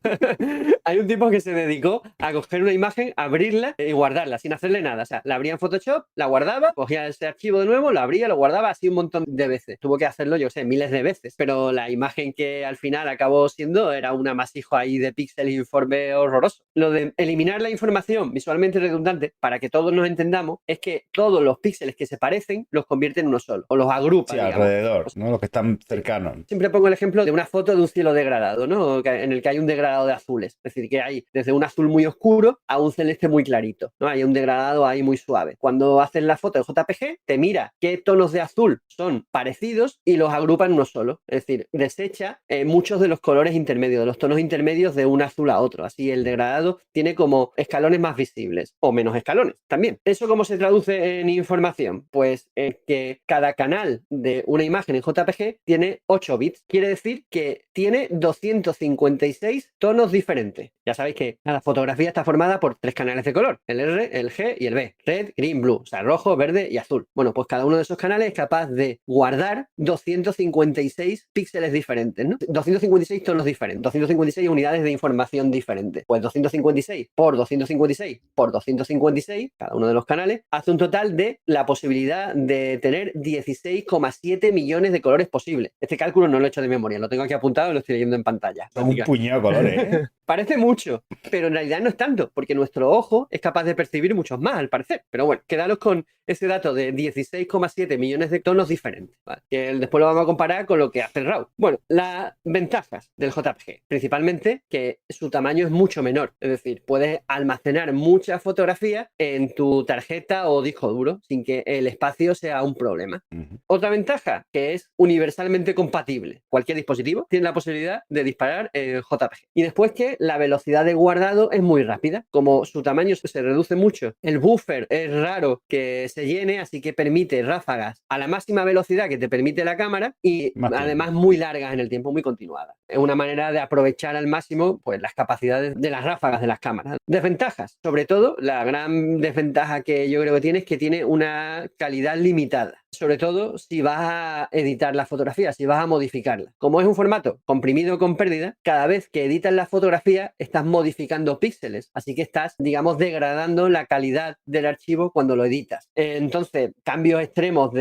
Hay un tipo que se dedicó a coger una imagen, abrirla y guardarla sin hacerle nada. O sea, la abría en Photoshop, la guardaba, cogía ese archivo de nuevo, lo abría, lo guardaba así un montón de veces. Tuvo que hacerlo, yo sé, miles de veces. Pero la imagen que al final acabó siendo era un amasijo ahí de píxeles informe horroroso. Lo de eliminar la información visualmente redundante, para que todos nos entendamos, es que todos los píxeles que se parecen los convierte en uno solo, o los agrupa, Sí, digamos. alrededor, ¿no? Los que están cercanos. Siempre pongo el ejemplo de una foto de un cielo degradado, ¿no? En el que hay un degradado de azules. Es decir, que hay desde un azul muy oscuro a un celeste muy clarito, ¿no? Hay un degradado ahí muy suave. Cuando haces la foto de JPG, te mira qué tonos de azul son parecidos y los agrupa en uno solo. Es decir, desecha muchos de los colores intermedios, de los tonos intermedios de un azul a otro. Así el degradado tiene como escalones más visibles o menos escalones también. ¿Eso cómo se traduce en información? Pues que cada canal de una imagen en JPG tiene 8 bits. Quiere decir que tiene 256 tonos diferentes. Ya sabéis que la fotografía está formada por 3 canales de color, el R, el G y el B. Red, green, blue, o sea, rojo, verde y azul. Bueno, pues cada uno de esos canales es capaz de guardar 256 píxeles diferentes, ¿no? 256 tonos diferentes, 256 unidades de información diferentes. Pues 256 por 256 por 256, cada uno de los canales, hace un total de la posibilidad de tener 16,7 millones de colores posibles. Este cálculo no lo he hecho de memoria, lo tengo aquí apuntado y lo estoy leyendo en pantalla. Son un puñado de colores, ¿eh? Parece mucho, pero en realidad no es tanto, porque nuestro ojo es capaz de percibir muchos más, al parecer. Pero bueno, quedaros con ese dato de 16,7 millones de tonos diferentes, ¿vale? Que después lo vamos a comparar con lo que hace el RAW. Bueno, las ventajas del JPG, principalmente que su tamaño es mucho menor, es decir, puedes almacenar muchas fotografías en tu tarjeta o disco duro sin que el espacio sea un problema. Otra ventaja, que es universalmente compatible. Cualquier dispositivo tiene la posibilidad de disparar en JPG. Y después que la velocidad de guardado es muy rápida. Como su tamaño se reduce mucho, el buffer es raro que se llene, así que permite ráfagas a la máxima velocidad que te permite la cámara y además muy largas en el tiempo, muy continuadas. Es una manera de aprovechar al máximo pues, las capacidades de las ráfagas de las cámaras. Desventajas, sobre todo, la gran desventaja que yo creo que tiene es que tiene una calidad limitada. Sobre todo si vas a editar la fotografía, si vas a modificarla. Como es un formato comprimido con pérdida, cada vez que editas la fotografía estás modificando píxeles, así que estás, digamos, degradando la calidad del archivo cuando lo editas. Entonces, cambios extremos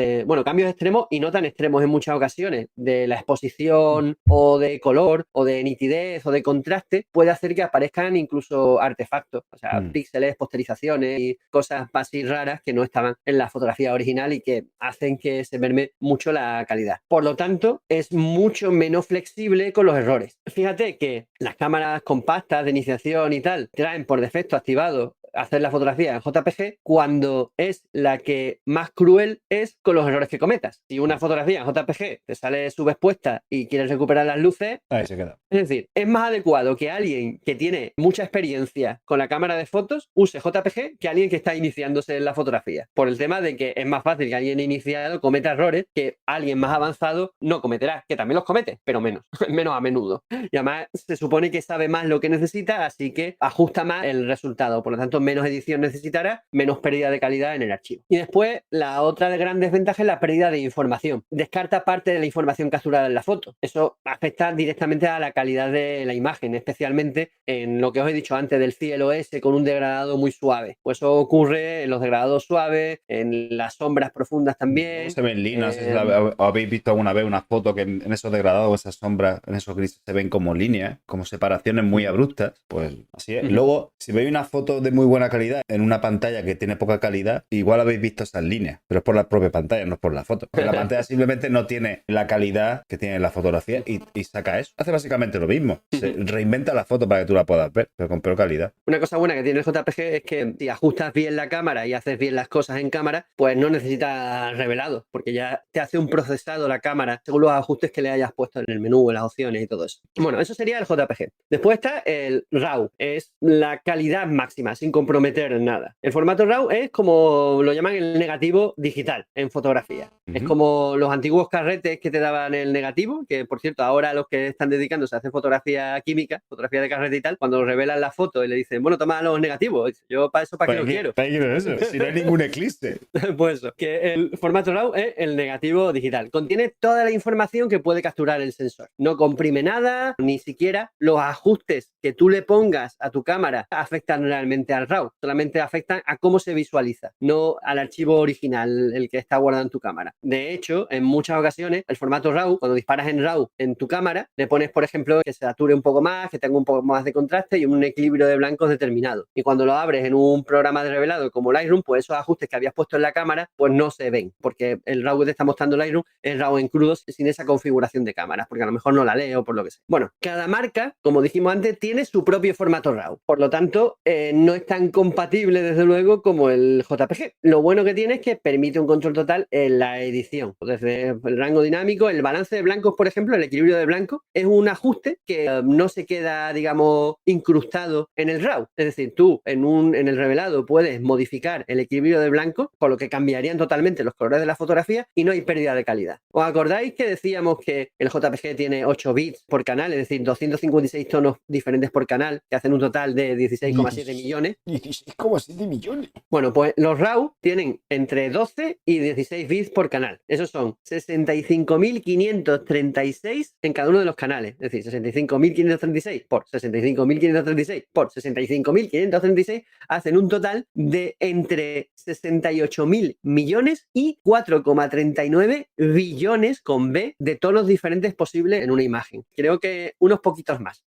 y no tan extremos en muchas ocasiones de la exposición o de color o de nitidez o de contraste puede hacer que aparezcan incluso artefactos, o sea, píxeles, posterizaciones y cosas así raras que no estaban en la fotografía original y que hacen que se merme mucho la calidad. Por lo tanto, es mucho menos flexible con los errores. Fíjate que las cámaras compactas de iniciación y tal traen por defecto activado hacer la fotografía en JPG cuando es la que más cruel es con los errores que cometas. Si una fotografía en JPG te sale subexpuesta y quieres recuperar las luces, ahí se queda. Es decir, es más adecuado que alguien que tiene mucha experiencia con la cámara de fotos use JPG que alguien que está iniciándose en la fotografía. Por el tema de que es más fácil que alguien iniciado cometa errores que alguien más avanzado no cometerá, que también los comete, pero menos, menos a menudo. Y además se supone que sabe más lo que necesita, así que ajusta más el resultado. Por lo tanto, menos edición necesitará, menos pérdida de calidad en el archivo. Y después, la otra gran desventaja es la pérdida de información. Descarta parte de la información capturada en la foto. Eso afecta directamente a la calidad de la imagen, especialmente en lo que os he dicho antes del cielo ese con un degradado muy suave. Pues eso ocurre en los degradados suaves, en las sombras profundas también. Se ven líneas. ¿Habéis visto alguna vez una foto que en esos degradados, esas sombras, en esos grises se ven como líneas, como separaciones muy abruptas? Pues así es. Luego, si veis una foto de muy buena calidad en una pantalla que tiene poca calidad, igual habéis visto esas líneas, pero es por la propia pantalla, no es por la foto. Porque la pantalla simplemente no tiene la calidad que tiene la fotografía y saca eso. Hace básicamente lo mismo. Se reinventa la foto para que tú la puedas ver, pero con peor calidad. Una cosa buena que tiene el JPG es que si ajustas bien la cámara y haces bien las cosas en cámara, pues no necesitas revelado, porque ya te hace un procesado la cámara según los ajustes que le hayas puesto en el menú, en las opciones y todo eso. Bueno, eso sería el JPG. Después está el RAW, es la calidad máxima, sin comprometer nada. El formato RAW es como lo llaman el negativo digital en fotografía. Es como los antiguos carretes que te daban el negativo, que por cierto, ahora los que están dedicándose a hacer fotografía química, fotografía de carrete y tal, cuando revelan la foto y le dicen, bueno, toma los negativos, yo para eso, ¿para qué lo quiero? ¿Para qué quiero eso? Si no hay ningún eclipse. Pues eso, que el formato RAW es el negativo digital. Contiene toda la información que puede capturar el sensor. No comprime nada, ni siquiera los ajustes que tú le pongas a tu cámara afectan realmente al RAW. Solamente afectan a cómo se visualiza, no al archivo original, el que está guardado en tu cámara. De hecho, en muchas ocasiones, el formato RAW, cuando disparas en RAW en tu cámara, le pones, por ejemplo, que se sature un poco más, que tenga un poco más de contraste y un equilibrio de blancos determinado. Y cuando lo abres en un programa de revelado como Lightroom, pues esos ajustes que habías puesto en la cámara, pues no se ven, porque el RAW que te está mostrando Lightroom es RAW en crudo sin esa configuración de cámaras, porque a lo mejor no la leo por lo que sea. Bueno, cada marca, como dijimos antes, tiene su propio formato RAW. Por lo tanto, no es tan compatible, desde luego, como el JPG. Lo bueno que tiene es que permite un control total en la edición. Desde el rango dinámico, el balance de blancos, por ejemplo, el equilibrio de blancos, es un ajuste que no se queda, digamos, incrustado en el RAW. Es decir, tú en el revelado puedes modificar el equilibrio de blancos, por lo que cambiarían totalmente los colores de la fotografía y no hay pérdida de calidad. ¿Os acordáis que decíamos que el JPG tiene 8 bits por canal, es decir, 256 tonos diferentes por canal, que hacen un total de 16,7 millones? 16,7 millones. Bueno, pues los RAW tienen entre 12 y 16 bits por canal. Esos son 65.536 en cada uno de los canales. Es decir, 65.536 por 65.536 por 65.536 hacen un total de entre 68.000 millones y 4,39 billones con B de tonos diferentes posibles en una imagen. Creo que unos poquitos más.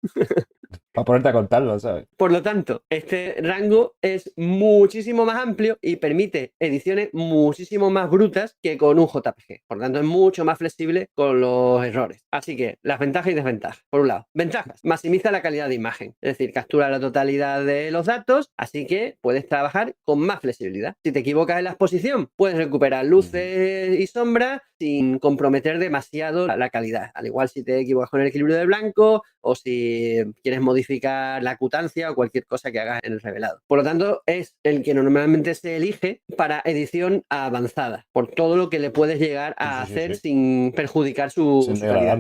Para ponerte a contarlo, ¿sabes? Por lo tanto, este rango es muchísimo más amplio y permite ediciones muchísimo más brutas que con un JPG. Por lo tanto, es mucho más flexible con los errores. Así que, las ventajas y desventajas. Por un lado, ventajas. Maximiza la calidad de imagen. Es decir, captura la totalidad de los datos, así que puedes trabajar con más flexibilidad. Si te equivocas en la exposición, puedes recuperar luces y sombras sin comprometer demasiado la calidad. Al igual si te equivocas con el equilibrio de blanco o si quieres modificar la acutancia o cualquier cosa que hagas en el revelado. Por lo tanto, es el que normalmente se elige para edición avanzada, por todo lo que le puedes llegar a hacer sin perjudicar su calidad.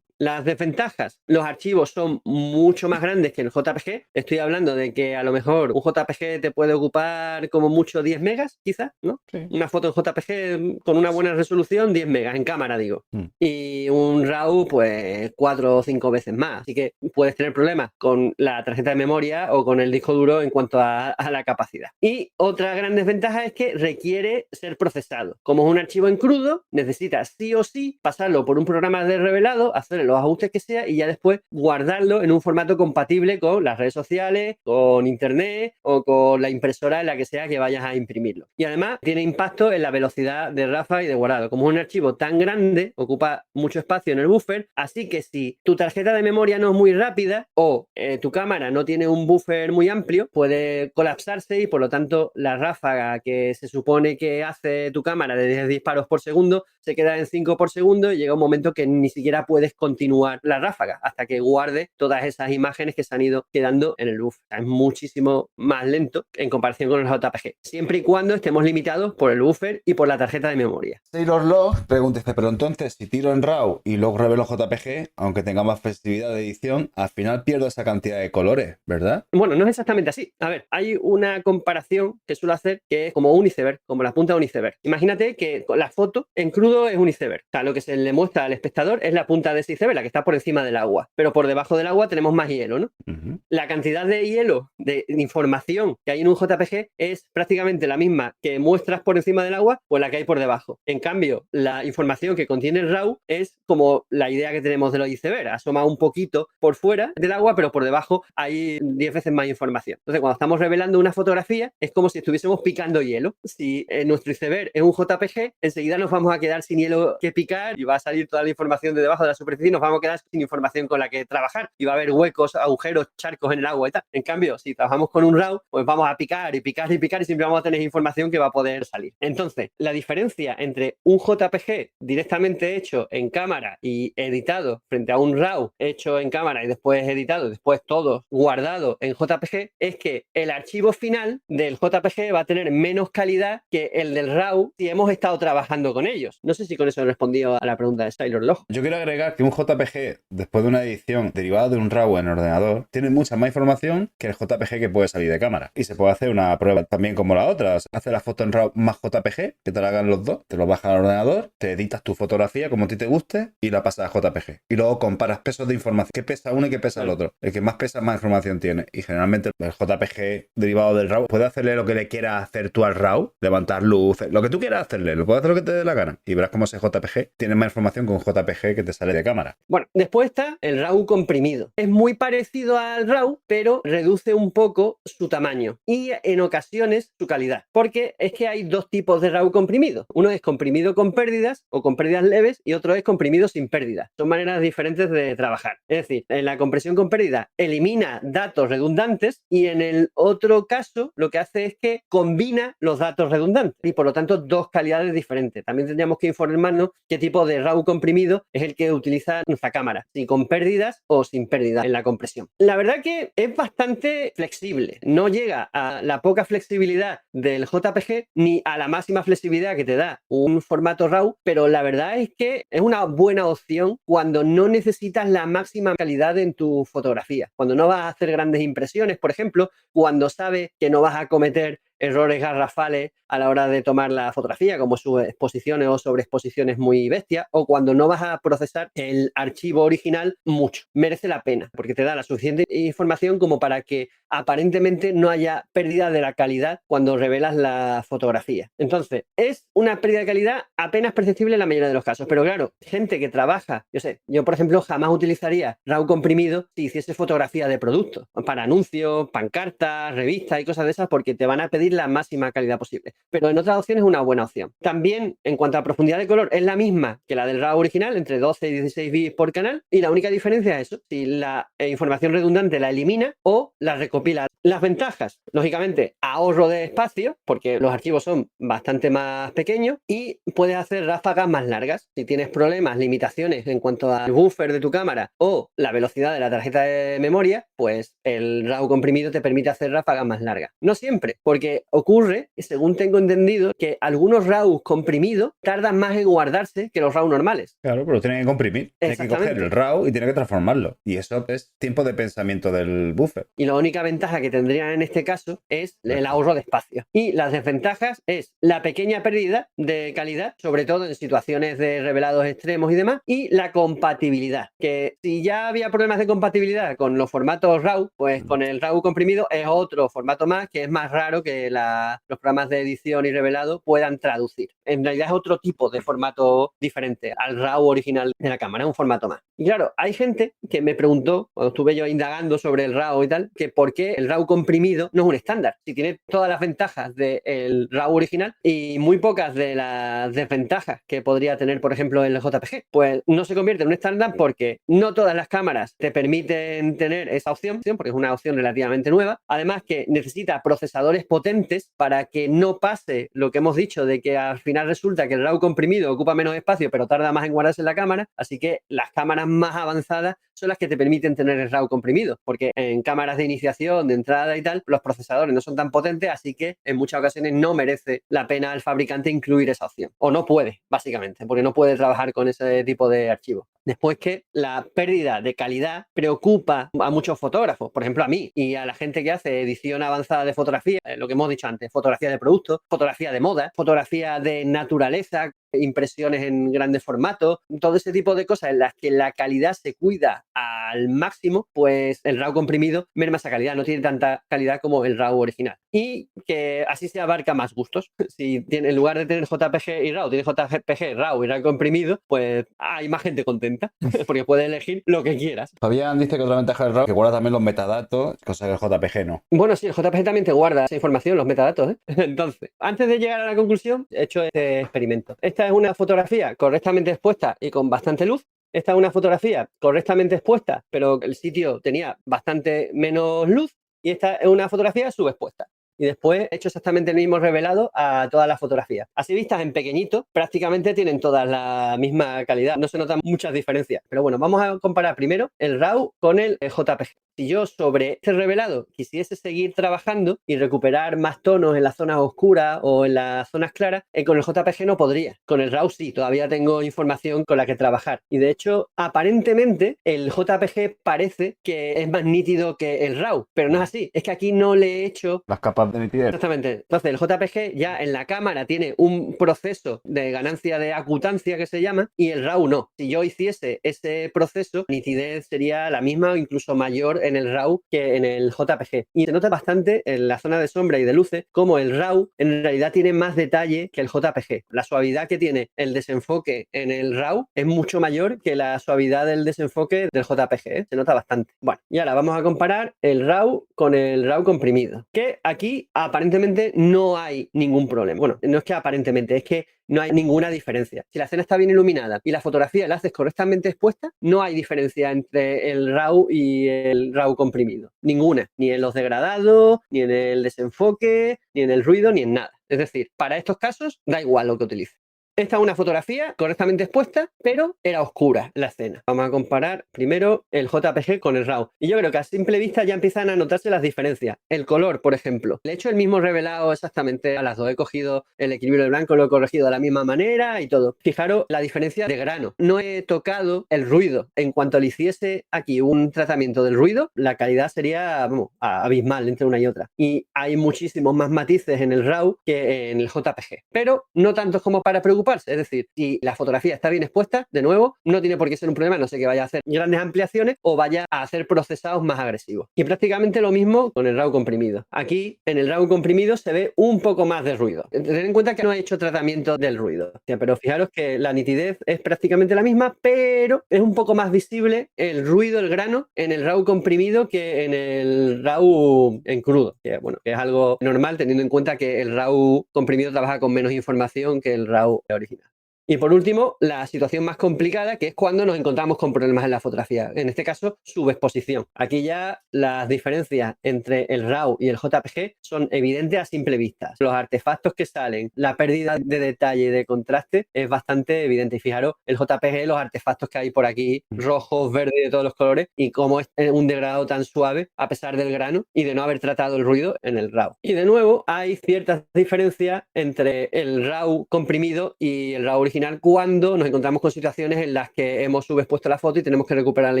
Las desventajas, los archivos son mucho más grandes que el JPG. Estoy hablando de que a lo mejor un JPG te puede ocupar como mucho 10 megas, quizás, ¿no? Sí. Una foto en JPG con una buena resolución, 10 megas en cámara, digo. Y un RAW, pues 4 o 5 veces más. Así que puedes tener problemas con la tarjeta de memoria o con el disco duro en cuanto a la capacidad. Y otra gran desventaja es que requiere ser procesado. Como es un archivo en crudo, necesitas sí o sí pasarlo por un programa de revelado, hacer los ajustes que sea y ya después guardarlo en un formato compatible con las redes sociales, con internet o con la impresora en la que sea que vayas a imprimirlo. Y además tiene impacto en la velocidad de ráfaga y de guardado. Como es un archivo tan grande, ocupa mucho espacio en el buffer, así que si tu tarjeta de memoria no es muy rápida o tu cámara no tiene un buffer muy amplio, puede colapsarse y por lo tanto la ráfaga que se supone que hace tu cámara de 10 disparos por segundo se queda en 5 por segundo y llega un momento que ni siquiera puedes continuar la ráfaga hasta que guarde todas esas imágenes que se han ido quedando en el buffer. Es muchísimo más lento en comparación con el JPG, siempre y cuando estemos limitados por el buffer y por la tarjeta de memoria. Sailor Log pregunta, pero entonces si tiro en RAW y luego revelo JPG, aunque tenga más flexibilidad de edición, al final pierdo esa cantidad de colores, ¿verdad? Bueno, no es exactamente así. A ver, hay una comparación que suelo hacer que es como un iceberg, como la punta de un iceberg. Imagínate que la foto en crudo es un iceberg. O sea, lo que se le muestra al espectador es la punta de ese iceberg iceberg, la que está por encima del agua. Pero por debajo del agua tenemos más hielo, ¿no? Ujú. La cantidad de hielo, de información que hay en un JPG es prácticamente la misma que muestras por encima del agua o la que hay por debajo. En cambio, la información que contiene el RAW es como la idea que tenemos de los iceberg, asoma un poquito por fuera del agua, pero por debajo hay 10 veces más información. Entonces, cuando estamos revelando una fotografía, es como si estuviésemos picando hielo. Si nuestro iceberg es un JPG, enseguida nos vamos a quedar sin hielo que picar y va a salir toda la información de debajo de la superficie y nos vamos a quedar sin información con la que trabajar y va a haber huecos, agujeros, charcos en el agua y tal. En cambio, si trabajamos con un RAW, pues vamos a picar y picar y picar y siempre vamos a tener información que va a poder salir. Entonces, la diferencia entre un JPG directamente hecho en cámara y editado frente a un RAW hecho en cámara y después editado, después todo guardado en JPG, es que el archivo final del JPG va a tener menos calidad que el del RAW si hemos estado trabajando con ellos. No sé si con eso he respondido a la pregunta de Sailor Log. Yo quiero agregar que un JPG, después de una edición derivada de un RAW en ordenador, tiene mucha más información que el JPG que puede salir de cámara. Y se puede hacer una prueba también como la otra. O sea, hace la foto en RAW más JPG, que te la hagan los dos, te lo bajas al ordenador, te editas tu fotografía como a ti te guste y la pasas a JPG. Y luego comparas pesos de información. ¿Qué pesa uno y qué pesa el otro? El que más pesa, más información tiene. Y generalmente el JPG derivado del RAW puede hacerle lo que le quieras hacer tú al RAW, levantar luces, lo que tú quieras hacerle, lo puedes hacer lo que te dé la gana. Y verás cómo ese JPG tiene más información que un JPG que te sale de cámara. Bueno, después está el RAW comprimido. Es muy parecido al RAW, pero reduce un poco su tamaño y en ocasiones su calidad. Porque es que hay dos tipos de RAW comprimido. Uno es comprimido con pérdidas o con pérdidas leves y otro es comprimido sin pérdidas. Son maneras diferentes de trabajar. Es decir, en la compresión con pérdida elimina datos redundantes y en el otro caso lo que hace es que combina los datos redundantes y por lo tanto dos calidades diferentes. También tendríamos que informarnos qué tipo de RAW comprimido es el que utiliza nuestra cámara, si con pérdidas o sin pérdidas en la compresión. La verdad que es bastante flexible, no llega a la poca flexibilidad del JPG ni a la máxima flexibilidad que te da un formato RAW, pero la verdad es que es una buena opción cuando no necesitas la máxima calidad en tu fotografía, cuando no vas a hacer grandes impresiones, por ejemplo, cuando sabes que no vas a cometer errores garrafales a la hora de tomar la fotografía, como subexposiciones o sobreexposiciones muy bestias, o cuando no vas a procesar el archivo original mucho. Merece la pena, porque te da la suficiente información como para que aparentemente no haya pérdida de la calidad cuando revelas la fotografía. Entonces, es una pérdida de calidad apenas perceptible en la mayoría de los casos, pero claro, gente que trabaja, yo por ejemplo jamás utilizaría RAW comprimido si hiciese fotografía de producto, para anuncios, pancartas, revistas y cosas de esas, porque te van a pedir la máxima calidad posible. Pero en otras opciones es una buena opción. También, en cuanto a profundidad de color, es la misma que la del RAW original, entre 12 y 16 bits por canal, y la única diferencia es eso, si la información redundante la elimina o la recopila. Las ventajas, lógicamente, ahorro de espacio, porque los archivos son bastante más pequeños, y puedes hacer ráfagas más largas. Si tienes problemas, limitaciones en cuanto al buffer de tu cámara o la velocidad de la tarjeta de memoria, pues el RAW comprimido te permite hacer ráfagas más largas. No siempre, porque ocurre, según tengo entendido, que algunos RAW comprimidos tardan más en guardarse que los RAW normales. Claro, pero tiene que comprimir. Tiene que coger el RAW y tiene que transformarlo. Y eso es tiempo de pensamiento del buffer. Y la única ventaja que tendrían en este caso es el ahorro de espacio. Y las desventajas es la pequeña pérdida de calidad, sobre todo en situaciones de revelados extremos y demás, y la compatibilidad. Que si ya había problemas de compatibilidad con los formatos RAW, pues con el RAW comprimido es otro formato más que es más raro que los programas de edición y revelado puedan traducir. En realidad es otro tipo de formato diferente al RAW original de la cámara, un formato más. Y claro, hay gente que me preguntó, cuando estuve yo indagando sobre el RAW y tal, que por qué el RAW comprimido no es un estándar. Si tiene todas las ventajas del RAW original y muy pocas de las desventajas que podría tener, por ejemplo, el JPG, pues no se convierte en un estándar porque no todas las cámaras te permiten tener esa opción, porque es una opción relativamente nueva. Además que necesita procesadores potentes para que no pase lo que hemos dicho de que al final resulta que el RAW comprimido ocupa menos espacio pero tarda más en guardarse en la cámara, así que las cámaras más avanzadas son las que te permiten tener el RAW comprimido, porque en cámaras de iniciación, de entrada y tal, los procesadores no son tan potentes, así que en muchas ocasiones no merece la pena al fabricante incluir esa opción, o no puede, básicamente, porque no puede trabajar con ese tipo de archivos. Después que la pérdida de calidad preocupa a muchos fotógrafos, por ejemplo a mí y a la gente que hace edición avanzada de fotografía, lo que hemos dicho antes, fotografía de productos, fotografía de moda, fotografía de naturaleza, impresiones en grandes formatos, todo ese tipo de cosas en las que la calidad se cuida al máximo, pues el RAW comprimido merma esa calidad, no tiene tanta calidad como el RAW original. Y que así se abarca más gustos. Si tiene, en lugar de tener JPG y RAW, tiene JPG, RAW y RAW comprimido, pues hay más gente contenta, porque puedes elegir lo que quieras. Fabián dice que otra ventaja del RAW que guarda también los metadatos, cosa que el JPG no. Bueno, sí, el JPG también te guarda esa información, los metadatos, ¿eh? Entonces, antes de llegar a la conclusión, he hecho este experimento. Esta es una fotografía correctamente expuesta y con bastante luz. Esta es una fotografía correctamente expuesta, pero el sitio tenía bastante menos luz. Y esta es una fotografía subexpuesta. Y después he hecho exactamente el mismo revelado a todas las fotografías. Así vistas en pequeñito, prácticamente tienen todas la misma calidad. No se notan muchas diferencias. Pero bueno, vamos a comparar primero el RAW con el JPG. Si yo sobre este revelado quisiese seguir trabajando y recuperar más tonos en las zonas oscuras o en las zonas claras, con el JPG no podría. Con el RAW sí, todavía tengo información con la que trabajar. Y de hecho, aparentemente, el JPG parece que es más nítido que el RAW, pero no es así. Es que aquí no le he hecho Las capas de nitidez. exactamente. Entonces, el JPG ya en la cámara tiene un proceso de ganancia de acutancia que se llama y el RAW no. Si yo hiciese ese proceso, la nitidez sería la misma o incluso mayor en el RAW que en el JPG. Y se nota bastante en la zona de sombra y de luces como el RAW en realidad tiene más detalle que el JPG. La suavidad que tiene el desenfoque en el RAW es mucho mayor que la suavidad del desenfoque del JPG, ¿eh? Se nota bastante. Bueno, y ahora vamos a comparar el RAW con el RAW comprimido. Que aquí aparentemente no hay ningún problema. Bueno, no es que aparentemente, es que no hay ninguna diferencia. Si la escena está bien iluminada y la fotografía la haces correctamente expuesta, no hay diferencia entre el RAW y el RAW comprimido. Ninguna. Ni en los degradados, ni en el desenfoque, ni en el ruido, ni en nada. Es decir, para estos casos da igual lo que utilices. Esta es una fotografía correctamente expuesta, pero era oscura la escena. Vamos a comparar primero el JPG con el RAW. Y yo creo que a simple vista ya empiezan a notarse las diferencias. El color, por ejemplo. Le he hecho el mismo revelado exactamente a las dos. He cogido el equilibrio del blanco, lo he corregido de la misma manera y todo. Fijaros la diferencia de grano. No he tocado el ruido. En cuanto le hiciese aquí un tratamiento del ruido, la calidad sería abismal entre una y otra. Y hay muchísimos más matices en el RAW que en el JPG. Pero no tantos como para preocuparse. Es decir, si la fotografía está bien expuesta, de nuevo, no tiene por qué ser un problema, no sé que vaya a hacer grandes ampliaciones o vaya a hacer procesados más agresivos. Y prácticamente lo mismo con el RAW comprimido. Aquí, en el RAW comprimido, se ve un poco más de ruido. Tened en cuenta que no he hecho tratamiento del ruido, pero fijaros que la nitidez es prácticamente la misma, pero es un poco más visible el ruido, el grano, en el RAW comprimido que en el RAW en crudo. Que, bueno, que es algo normal teniendo en cuenta que el RAW comprimido trabaja con menos información que el RAW original. Y por último, la situación más complicada, que es cuando nos encontramos con problemas en la fotografía. En este caso, subexposición. Aquí ya las diferencias entre el RAW y el JPG son evidentes a simple vista. Los artefactos que salen, la pérdida de detalle y de contraste es bastante evidente. Y fijaros, el JPG, los artefactos que hay por aquí, rojos, verdes, de todos los colores, y cómo es un degradado tan suave a pesar del grano y de no haber tratado el ruido en el RAW. Y de nuevo, hay ciertas diferencias entre el RAW comprimido y el RAW original cuando nos encontramos con situaciones en las que hemos subexpuesto la foto y tenemos que recuperar la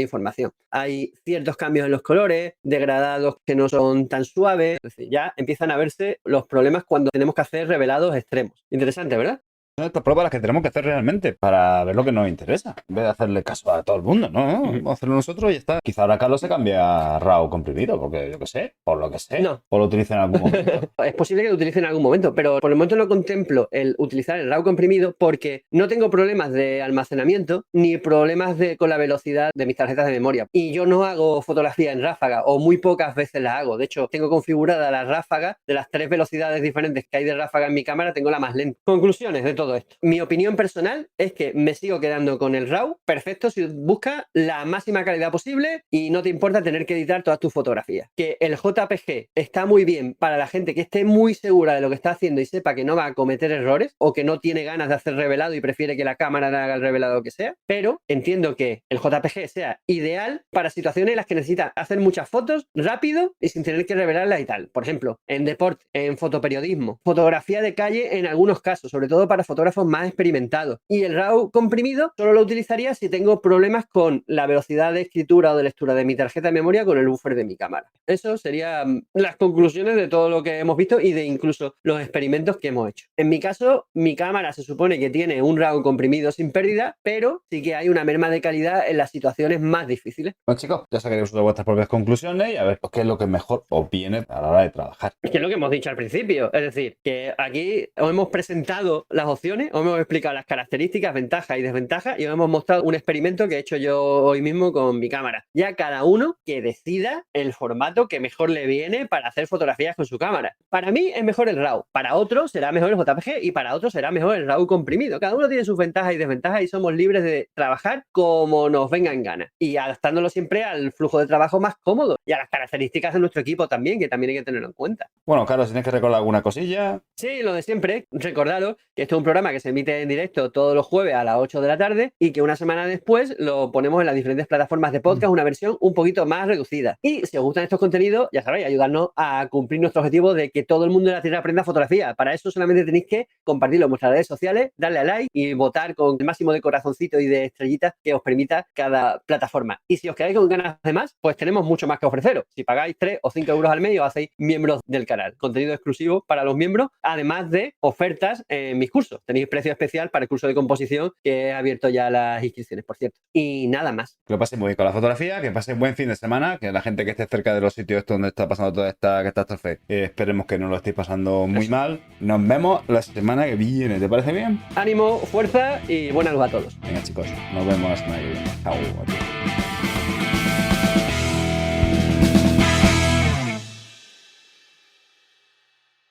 información. Hay ciertos cambios en los colores, degradados que no son tan suaves, es decir, ya empiezan a verse los problemas cuando tenemos que hacer revelados extremos. Interesante, ¿verdad? Son estas pruebas las que tenemos que hacer realmente para ver lo que nos interesa, en vez de hacerle caso a todo el mundo, ¿no? Vamos a hacerlo nosotros y ya está. Quizá ahora Carlos se cambie a RAW comprimido, porque yo qué sé, por lo que sé, no. O lo utilice en algún momento. Es posible que lo utilice en algún momento, pero por el momento no contemplo el utilizar el RAW comprimido porque no tengo problemas de almacenamiento ni problemas con la velocidad de mis tarjetas de memoria. Y yo no hago fotografía en ráfaga, o muy pocas veces la hago. De hecho, tengo configurada la ráfaga de las 3 velocidades diferentes que hay de ráfaga en mi cámara, tengo la más lenta. Conclusiones de todo esto. Mi opinión personal es que me sigo quedando con el RAW perfecto si buscas la máxima calidad posible y no te importa tener que editar todas tus fotografías. Que el JPG está muy bien para la gente que esté muy segura de lo que está haciendo y sepa que no va a cometer errores o que no tiene ganas de hacer revelado y prefiere que la cámara haga el revelado que sea, pero entiendo que el JPG sea ideal para situaciones en las que necesita hacer muchas fotos rápido y sin tener que revelarlas y tal. Por ejemplo, en deporte, en fotoperiodismo, fotografía de calle en algunos casos, sobre todo para fotografía fotógrafos más experimentados. Y el RAW comprimido solo lo utilizaría si tengo problemas con la velocidad de escritura o de lectura de mi tarjeta de memoria con el buffer de mi cámara. Eso serían las conclusiones de todo lo que hemos visto y de incluso los experimentos que hemos hecho. En mi caso, mi cámara se supone que tiene un RAW comprimido sin pérdida, pero sí que hay una merma de calidad en las situaciones más difíciles. Bueno, chicos, ya sacaréis vuestras propias conclusiones y a ver qué es lo que mejor os viene a la hora de trabajar. Es que es lo que hemos dicho al principio, es decir, que aquí os hemos presentado las opciones, os hemos explicado las características, ventajas y desventajas y os hemos mostrado un experimento que he hecho yo hoy mismo con mi cámara. Ya cada uno que decida el formato que mejor le viene para hacer fotografías con su cámara. Para mí es mejor el RAW, para otro será mejor el JPG y para otro será mejor el RAW comprimido. Cada uno tiene sus ventajas y desventajas y somos libres de trabajar como nos venga en gana y adaptándolo siempre al flujo de trabajo más cómodo y a las características de nuestro equipo también, que también hay que tenerlo en cuenta. Bueno, Carlos, ¿tienes que recordar alguna cosilla? Sí, lo de siempre. Recordaros que esto es un programa que se emite en directo todos los jueves a las 8 de la tarde y que una semana después lo ponemos en las diferentes plataformas de podcast, una versión un poquito más reducida. Y si os gustan estos contenidos, ya sabéis, ayudarnos a cumplir nuestro objetivo de que todo el mundo en la Tierra aprenda fotografía. Para eso solamente tenéis que compartirlo en vuestras redes sociales, darle a like y votar con el máximo de corazoncito y de estrellitas que os permita cada plataforma. Y si os quedáis con ganas de más, pues tenemos mucho más que ofreceros. Si pagáis 3 o 5 euros al mes, os hacéis miembros del canal. Contenido exclusivo para los miembros, además de ofertas en mis cursos. Tenéis precio especial para el curso de composición que he abierto ya las inscripciones, por cierto. Y nada más. Que lo paséis muy bien con la fotografía, que paséis buen fin de semana, que la gente que esté cerca de los sitios donde está pasando toda esta catástrofe, esperemos que no lo estéis pasando muy mal. Nos vemos la semana que viene, ¿te parece bien? Ánimo, fuerza y buena luz a todos. Venga, chicos, nos vemos la semana que viene. Chao. Adiós.